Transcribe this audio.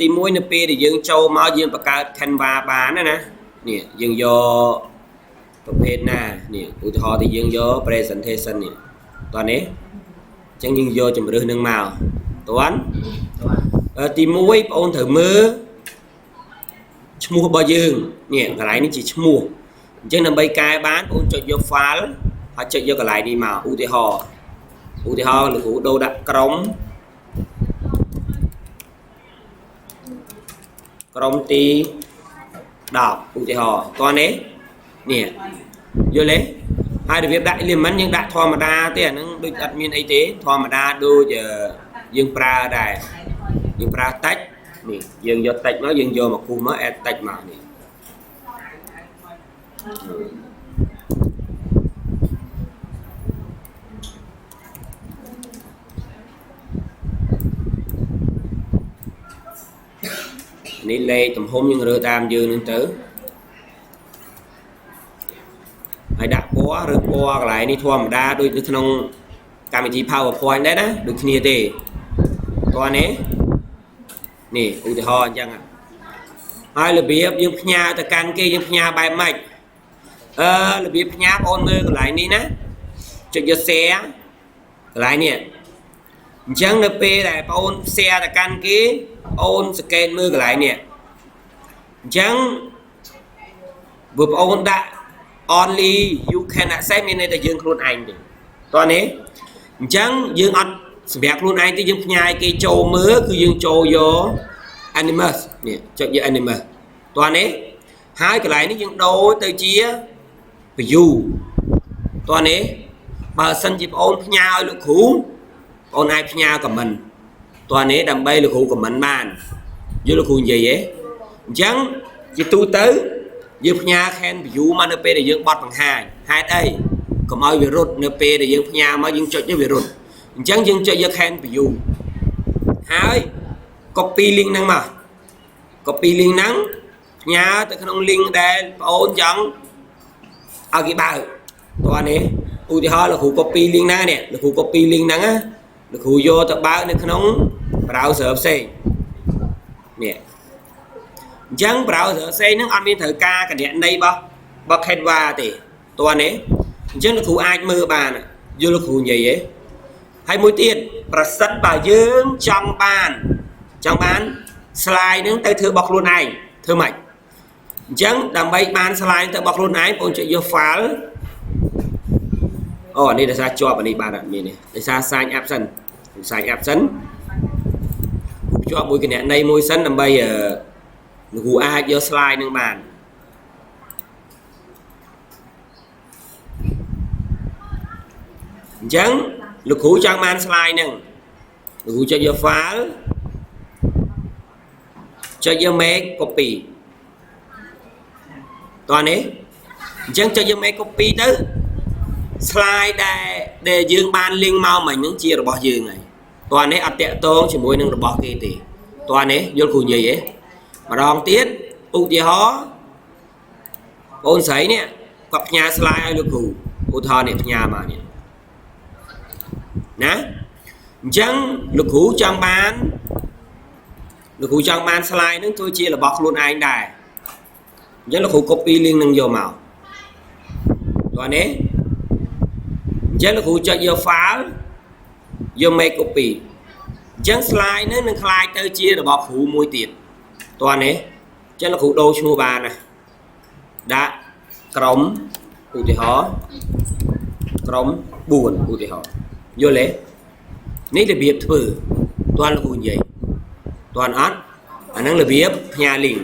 ទីមួយនៅពេលដែលយើងចូលមកយើងបង្កើត Canva បានណានេះយើងយកប្រភេទណានេះឧទាហរណ៍ទីយើងយក presentation នេះតោះនេះអញ្ចឹងយើងយកជំរឿសនឹងមកតើទី1បងអូនត្រូវមើលឈ្មោះរបស់យើងនេះកន្លែងនេះជាឈ្មោះអញ្ចឹងដើម្បីកែបានបងអូនចុចយក file ហើយចុចយកកន្លែងនេះមកឧទាហរណ៍លោកគ្រូដូរដាក់ក្រុមទី10ឧទាហរណ៍តោះនេះយល់ទេហើយរបៀបដាក់ element យើងដាក់ធម្មតាទេអាហ្នឹងដូចអត់មានអីទេធម្មតាដូចយើងប្រើដែរយើងប្រើ text នេះយើងយក text មកយើងយកមកគូសមក add text មកនេះនេះលេខទំហំយើងរើតាមយើងនឹងទៅហើយដាក់ពណ៌ឬពណ៌កន្លែងនេះធម្មតាដូចនៅក្នុងកម្មវិធី PowerPoint ដែរណាដូចគ្នាទេតោះនេះឧទាហរណ៍អញ្ចឹងហើយរបៀបយើងផ្ញើទៅកាន់គេយើងផ្ញើបែបម៉េចរបៀបផ្ញើបងមើលកន្លែងនេះណាចុចយក share កន្លែងនេះអញ្ចឹងនៅពេលដែលបង share ទៅកាន់គេអូនសង្កេតមើលកន្លែងនេះអញ្ចឹងបើបងអូនដាក់ only you can access មានន័យថាយើងខ្លួនឯងទេតោះនេះអញ្ចឹងយើងអត់សម្រាប់ខ្លួនឯងទេយើងផ្ញើឲ្យគេចូលមើលគឺយើងចូលយក animus នេះចុចយក animus តោះនេះហើយកន្លែងនេះយើងដូរទៅជា view តោះនេះបើសិនជាបងអូនផ្ញើឲ្យលោកគ្រូបងអូនអាចផ្ញើ comment តោះនេះដើម្បីលោកគ្រូ comment បានយល់លោកគ្រូនិយាយទេអញ្ចឹងជាទូទៅយើងផ្ញើ can view មកនៅពេលដែលយើងបត់បង្ហាញហេតុអីកុំឲ្យវារត់នៅពេលដែលយើងផ្ញើមកយើងចុចទៅវារត់អញ្ចឹងយើងចុចយក can view ហើយ copy link ហ្នឹងមក copy link ហ្នឹងផ្ញើទៅក្នុង link ដែលបងអូនចង់ឲ្យគេបើកតោះនេះឧទាហរណ៍លោកគ្រូ copy link ណានេះលោកគ្រូ copy link ហ្នឹងណាលោកគ្រូយកទៅបើកនៅក្នុង browser ផ្សេងនេះអញ្ចឹង browser ផ្សេងហ្នឹងអត់មានត្រូវការគណនីរបស់ Canva ទេតោះនេះអញ្ចឹងលោកគ្រូអាចមើលបានយល់លោកគ្រូនិយាយទេហើយមួយទៀតប្រសិនបើយើងចង់បាន slide ហ្នឹងទៅធ្វើរបស់ខ្លួនឯងធ្វើម៉េចអញ្ចឹងដើម្បីបាន slide ទៅរបស់ខ្លួនឯងបងចុចយក file អូនេះដោយសារជាប់អានេះបានអត់មានទេដោយសារ sign up សិន sign up សិនជាប់មួយគណនីមួយសិនដើម្បីលោកគ្រូអាចយក slide នឹងបានអញ្ចឹងលោកគ្រូចង់បាន slide ហ្នឹងលោកគ្រូចុចយក file ចុចយក make copy តោះនេះអញ្ចឹងចុចយក make copy ទៅ slide ដែលយើងបាន link មកមិញហ្នឹងជារបស់យើងហើយតោះនេះអត់តាក់ទងជាមួយនឹងរបស់គេទេតោះនេះយល់គ្រូនិយាយទេម្ដងទៀតឧទាហរណ៍បងស្រីនេះគាត់ផ្ញើ slide ឲ្យលោកគ្រូឧទាហរណ៍នេះផ្ញើមកនេះណាអញ្ចឹងលោកគ្រូចង់បាន slide ហ្នឹងធ្វើជារបស់ខ្លួនឯងដែរអញ្ចឹងលោកគ្រូ copy link នឹងយកមកតោះនេះអញ្ចឹងលោកគ្រូចុចយក file យក make copy អញ្ចឹង slide ហ្នឹងនឹងคล้ายទៅជារបស់គ្រូមួយទៀតតោះនេះអញ្ចឹងលោកគ្រូដូរឈ្មោះបានណាដាក់ក្រុមឧទាហរណ៍ក្រុម4ឧទាហរណ៍យល់ទេនេះរបៀបធ្វើតើលោកគ្រូនិយាយតើអត់អាហ្នឹងរបៀបផ្ញើ link